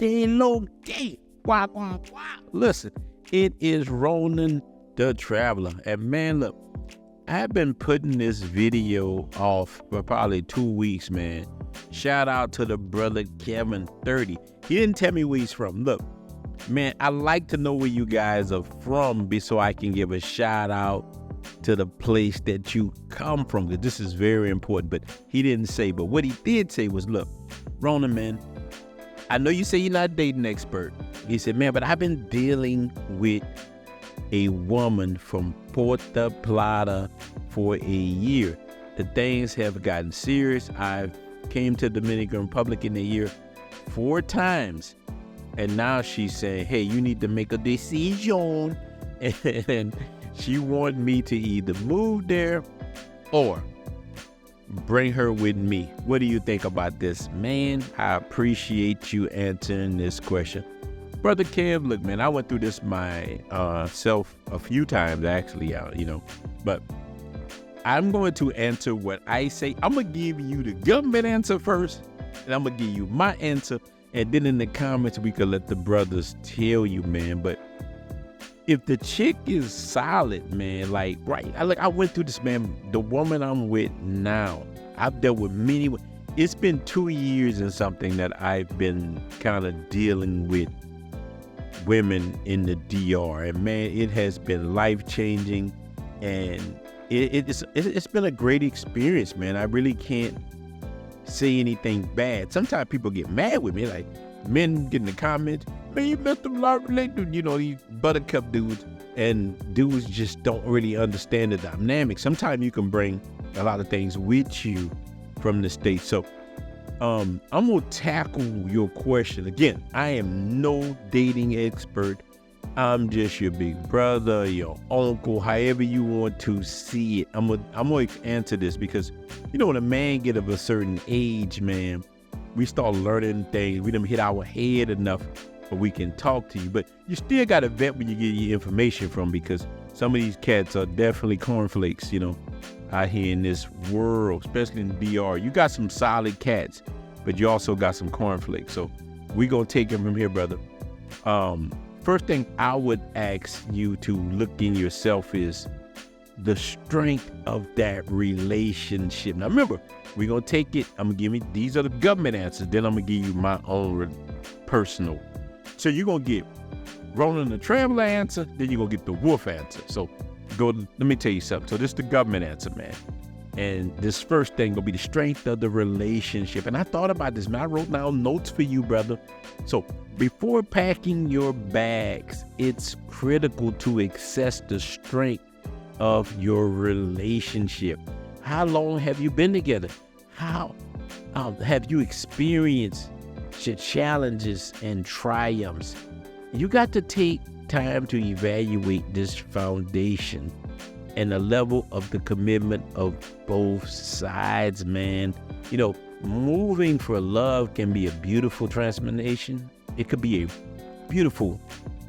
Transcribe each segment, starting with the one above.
relocate. Wow, wow, wow. Listen, it is Ronan the Traveler. And man, look, I've been putting this video off for probably 2 weeks, man. Shout out to the brother Kevin 30. He didn't tell me where he's from. Look, man, I like to know where you guys are from so I can give a shout out to the place that you come from, because this is very important. But he didn't say, but what he did say was, look, Ronan, man, I know you say you're not a dating expert. He said, man, but I've been dealing with a woman from Puerto Plata for a year. The things have gotten serious. I've came to Dominican Republic in a year 4 times. And now she's saying, hey, you need to make a decision. And she wanted me to either move there or bring her with me. What do you think about this? Man, I appreciate you answering this question. Brother Kev, look, man, I went through this myself a few times, actually, but I'm going to answer what I say. I'm going to give you the government answer first, and I'm going to give you my answer, and then in the comments, we could let the brothers tell you, man. But if the chick is solid, man, like, right, I went through this, man. The woman I'm with now, I've dealt with many. It's been 2 years and something that I've been kind of dealing with women in the DR, and man, it has been life-changing, and it's been a great experience, man. I really can't say anything bad. Sometimes people get mad with me, like men get in the comments, man, you met them lot related, these buttercup dudes, and dudes just don't really understand the dynamic. Sometimes you can bring a lot of things with you from the States. So I'm gonna tackle your question. Again, I am no dating expert. I'm just your big brother, your uncle, however you want to see it. I'm gonna answer this because, when a man get of a certain age, man, we start learning things. We done hit our head enough where we can talk to you. But you still got to vet where you get your information from, because some of these cats are definitely cornflakes, out here in this world, especially in the DR. You got some solid cats, but you also got some cornflakes. So we gonna take it from here, brother. First thing I would ask you to look in yourself is the strength of that relationship. Now remember, we're gonna take it, I'm gonna give you, these are the government answers, then I'm gonna give you my own personal. So you're gonna get Ronan the Traveler answer, then you're gonna get the Wolf answer. So let me tell you something. So this is the government answer, man. And this first thing gonna be the strength of the relationship. And I thought about this, man. I wrote down notes for you, brother. So before packing your bags, it's critical to assess the strength of your relationship. How long have you been together? How have you experienced challenges and triumphs? You got to take time to evaluate this foundation and the level of the commitment of both sides, man. Moving for love can be a beautiful transformation. It could be a beautiful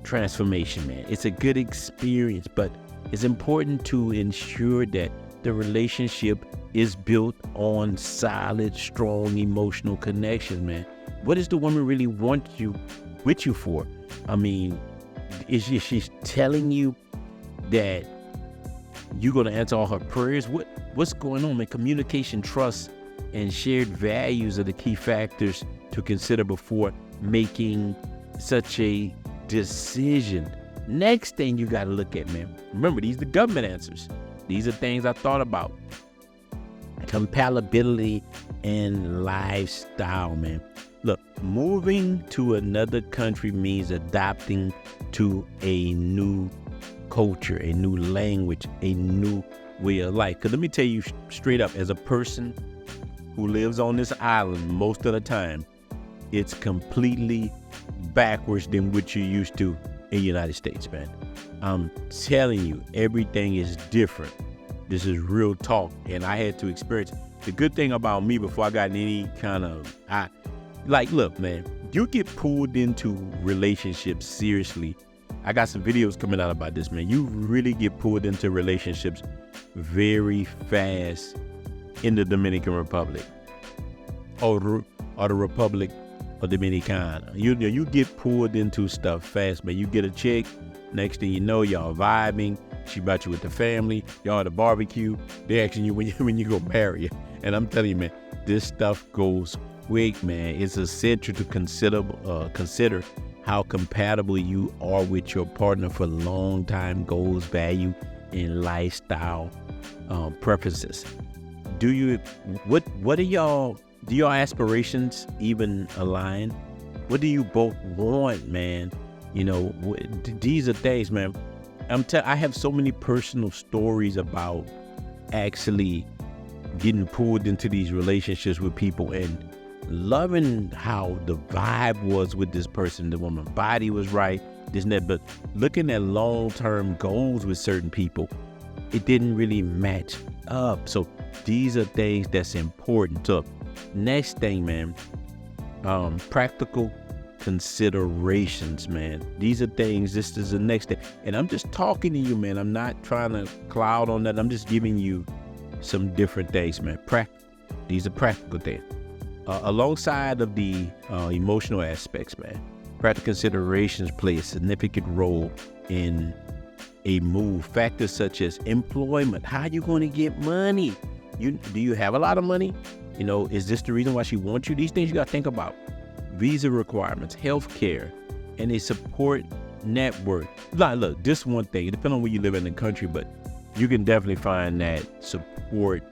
transformation, man. It's a good experience, but it's important to ensure that the relationship is built on solid, strong emotional connection, man. What does the woman really want with you for? I mean, is she telling you that you're going to answer all her prayers? What's going on, man? Communication, trust, and shared values are the key factors to consider before making such a decision. Next thing you got to look at, man. Remember, these are the government answers. These are things I thought about. Compatibility and lifestyle, man. Look, moving to another country means adapting to a new culture, a new language, a new way of life. Because let me tell you straight up, as a person who lives on this island most of the time, it's completely backwards than what you're used to in the United States, man. I'm telling you, everything is different. This is real talk, and I had to experience. The good thing about me before I got in any kind of, look, man, you get pulled into relationships seriously. I got some videos coming out about this, man. You really get pulled into relationships very fast in the Dominican Republic or the Republic or Dominicana. You get pulled into stuff fast, man. You get a chick, next thing you know, y'all vibing. She brought you with the family. Y'all at a barbecue. They asking you when you go marry her. And I'm telling you, man, this stuff goes quick, man. It's essential to consider how compatible you are with your partner for long time goals, value, and lifestyle preferences. Do your aspirations even align? What do you both want, man? These are things, man. I have so many personal stories about actually getting pulled into these relationships with people and loving how the vibe was with this person. The woman's body was right, this and that. But looking at long-term goals with certain people, it didn't really match up. So these are things that's important. So next thing, man, practical considerations, man. These are things, this is the next thing. And I'm just talking to you, man. I'm not trying to cloud on that. I'm just giving you some different things, man. These are practical things. Alongside of the emotional aspects, man, practical considerations play a significant role in a move. Factors such as employment. How are you going to get money? Do you have a lot of money? Is this the reason why she wants you? These things you got to think about. Visa requirements, health care, and a support network. Look, this one thing, depending on where you live in the country, but you can definitely find that support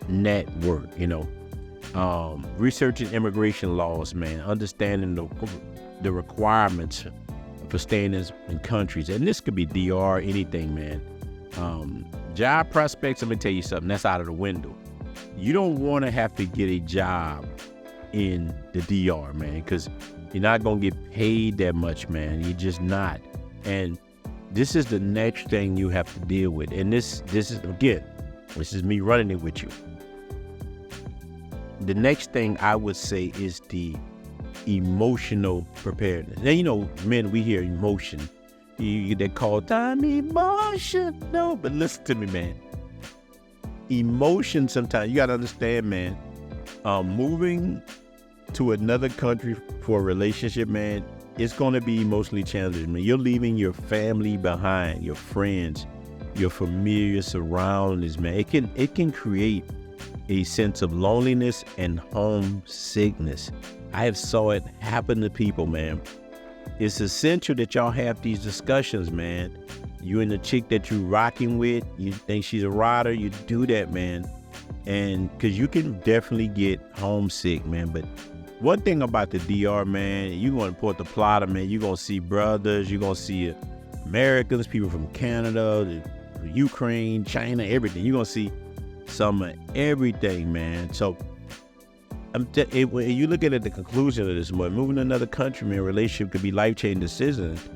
network, researching immigration laws, man, understanding the requirements for staying in countries. And this could be DR, anything, man. Job prospects, let me tell you something, that's out of the window. You don't want to have to get a job in the DR, man, because you're not going to get paid that much, man. You're just not. And this is the next thing you have to deal with. And this is me running it with you. The next thing I would say is the emotional preparedness. Now, men, we hear emotion. They call time emotional. But listen to me, man. Emotion sometimes, you got to understand, man, moving to another country for a relationship, man, it's going to be emotionally challenging, man. You're leaving your family behind, your friends, your familiar surroundings, man. It can create a sense of loneliness and homesickness. I have saw it happen to people, man. It's essential that y'all have these discussions, man. You and the chick that you rocking with, you think she's a rider, you do that, man. And because you can definitely get homesick, man. But one thing about the DR, man, you're going to Puerto Plata, man, you're going to see brothers, you're going to see Americans, people from Canada, Ukraine, China, everything. You're going to see some of everything, man. So when you look at the conclusion of this, moving to another country, man, relationship could be life-changing decisions.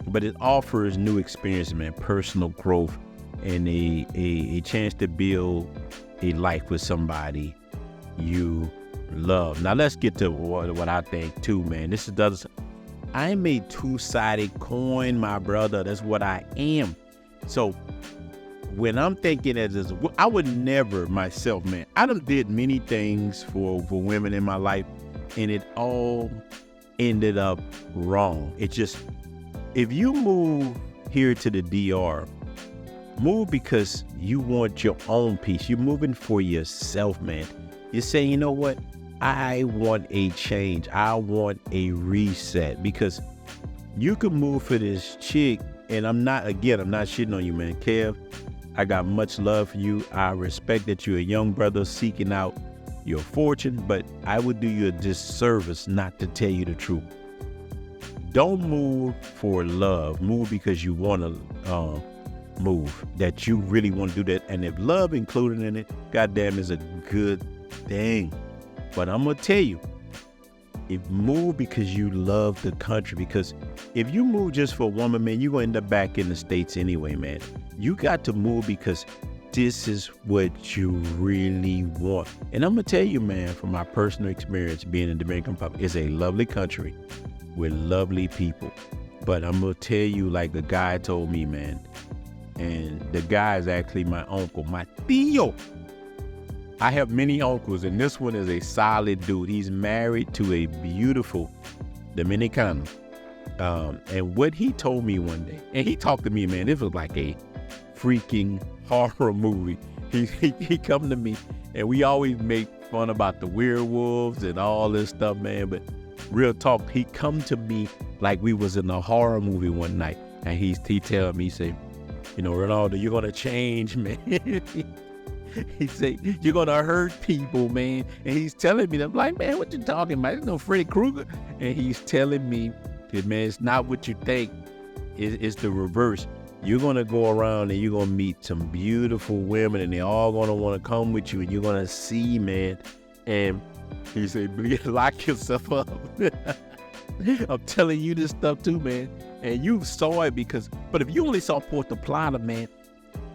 But it offers new experiences, man, personal growth, and a chance to build a life with somebody you love. Now let's get to what I think too, man. I'm a two-sided coin, my brother. That's what I am. So when I'm thinking I would never myself, man. I done did many things for women in my life, and it all ended up wrong. It's just, if you move here to the DR, move because you want your own peace. You're moving for yourself, man. You're saying, you know what? I want a change. I want a reset, because you can move for this chick, and I'm not shitting on you, man. Kev, I got much love for you. I respect that you're a young brother seeking out your fortune, but I would do you a disservice not to tell you the truth. Don't move for love. Move because you want to move, that you really want to do that. And if love included in it, goddamn, is a good thing. But I'm going to tell you, move because you love the country. Because if you move just for a woman, man, you're going to end up back in the States anyway, man. You got to move because this is what you really want. And I'm going to tell you, man, from my personal experience being in the Dominican Republic, it's a lovely country with lovely people. But I'm going to tell you, like the guy told me, man, and the guy is actually my uncle, my tío. I have many uncles, and this one is a solid dude. He's married to a beautiful Dominican. And what he told me one day, and he talked to me, man, this was like a freaking horror movie. He come to me, and we always make fun about the werewolves and all this stuff, man. But real talk, he come to me like we was in a horror movie one night, and he tell me, he say, you know, Ronaldo, you're gonna change, man. He say, you're gonna hurt people, man. And he's telling me, I'm like, man, what you talking about? It's no Freddy Krueger. And he's telling me that, man, it's not what you think. It's the reverse. You're gonna go around and you're gonna meet some beautiful women, and they all gonna wanna come with you, and you're gonna see, man. And he said, lock yourself up. I'm telling you this stuff too, man. And you saw it but if you only saw Puerto Plata, man,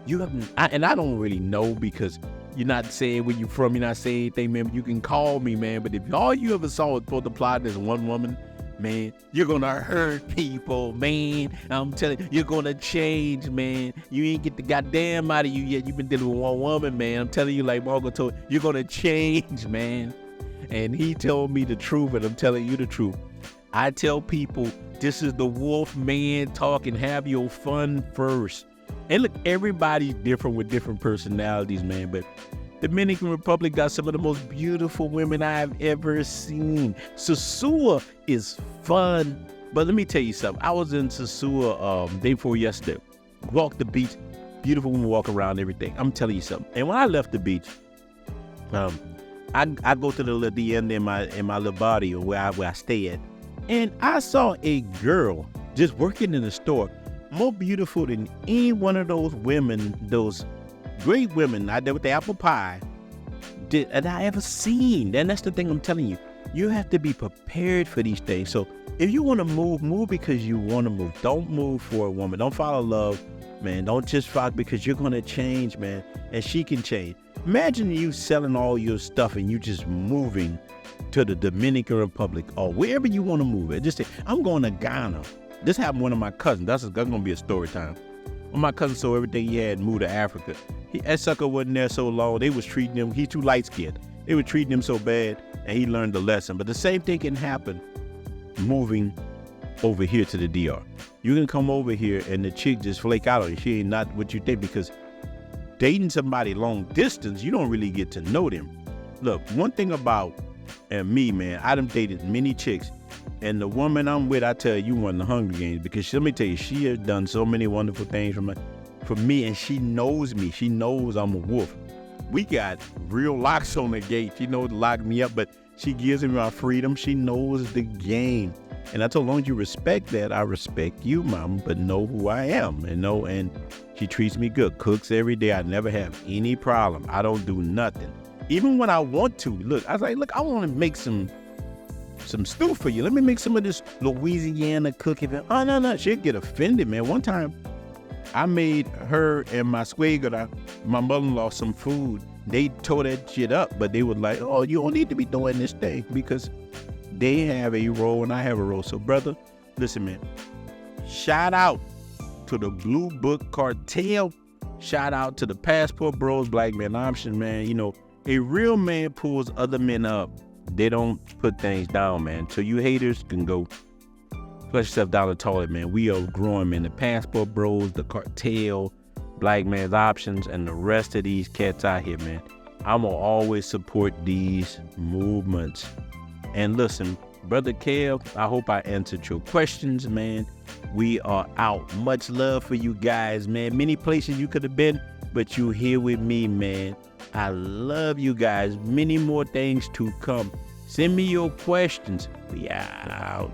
you haven't, and I don't really know because you're not saying where you're from, you're not saying anything, man. You can call me, man. But if all you ever saw was Puerto Plata is one woman, man, you're gonna hurt people, man. I'm telling you, you're gonna change, man. You ain't get the goddamn out of you yet. You've been dealing with one woman, man. I'm telling you, like Margo told you, you're gonna change, man. And he told me the truth, and I'm telling you the truth. I tell people, this is the wolf man talking. Have your fun first. And look, everybody's different with different personalities, man. But Dominican Republic got some of the most beautiful women I've ever seen. Sosua is fun. But let me tell you something. I was in Sosua day before yesterday. Walked the beach. Beautiful women walk around, everything. I'm telling you something. And when I left the beach, I go to the little end in my little barrio where I stay at. And I saw a girl just working in the store, more beautiful than any one of those women, those great women out there with the apple pie that I ever seen. And that's the thing I'm telling you. You have to be prepared for these things. So if you want to move because you want to move. Don't move for a woman. Don't follow love, man. Don't just follow because you're going to change, man. And she can change. Imagine you selling all your stuff and you just moving to the Dominican Republic or wherever you want to move at. Just say, I'm going to Ghana. This happened to one of my cousins. That's going to be a story time. When my cousin saw everything he had and moved to Africa, that sucker wasn't there so long. They was treating him, he's too light-skinned. They were treating him so bad, and he learned the lesson. But the same thing can happen moving over here to the DR. You can come over here and the chick just flake out on you. She ain't not what you think, because dating somebody long distance, you don't really get to know them. Look, one thing about me, man, I done dated many chicks, and the woman I'm with, I tell you, won the Hunger Games, because let me tell you, she has done so many wonderful things for me, and she knows me. She knows I'm a wolf. We got real locks on the gate. She knows to lock me up, but she gives me my freedom. She knows the game. And I told her, as long as you respect that, I respect you, mama, but know who I am, and she treats me good, cooks every day. I never have any problem. I don't do nothing. Even when I want to, look, I was like, look, I want to make some stew for you. Let me make some of this Louisiana cooking. Oh, no, she'll get offended, man. One time, I made her and my suegra, my mother-in-law, some food. They tore that shit up, but they were like, oh, you don't need to be doing this thing, because they have a role and I have a role. So, brother, listen, man, shout out to the Blue Book Cartel. Shout out to the Passport Bros, Black Man Option, man. You know, a real man pulls other men up. They don't put things down, man. So you haters can go flush yourself down the toilet, man. We are growing, man. The Passport Bros, the Cartel, Black Man's Options, and the rest of these cats out here, man. I'm going to always support these movements. And listen, Brother Kev, I hope I answered your questions, man. We are out. Much love for you guys, man. Many places you could have been, but you here with me, man. I love you guys. Many more things to come. Send me your questions. We out.